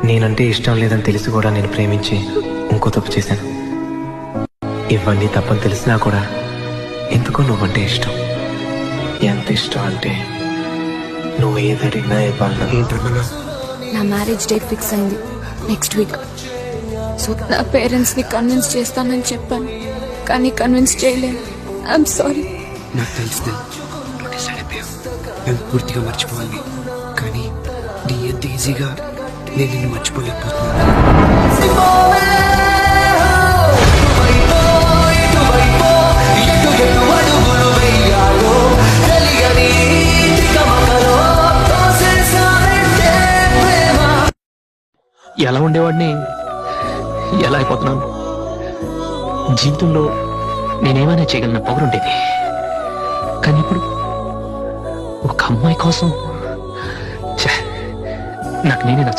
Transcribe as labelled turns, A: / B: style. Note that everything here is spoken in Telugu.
A: నేనంటే ఇష్టం లేదని తెలిసి కూడా నేను ప్రేమించి ఇంకో తప్పు చేశాను. ఇవన్నీ తప్పని తెలిసినా కూడా ఎందుకో నువ్వంటే ఇష్టం. ఎంత ఇష్టం అంటే నువ్వు ఏది అడిగినా ఇవ్వాలి.
B: ఏంటన్నా?
C: నా మ్యారేజ్ డేట్ ఫిక్స్ అయింది నెక్స్ట్ వీక్. సో నా పేరెంట్స్ని కన్విన్స్ చేస్తానని చెప్పాను, కానీ కన్విన్స్ చేయలేను. I'm sorry.
B: నాకు తెలుసు, నువ్వు డిసైడ్ అయిపోయావు. నేను పూర్తిగా మర్చిపోవాలి, కానీ నీ ఎంత ఈజీగా నేను నిన్ను మర్చిపోలేకపోతున్నాను.
D: ఎలా ఉండేవాడిని ఎలా అయిపోతున్నాను. జీవితంలో నేనేమైనా చేయగలన పొగరుండేది, కానీ ఇప్పుడు ఒక అమ్మాయి కోసం నాకు నేనే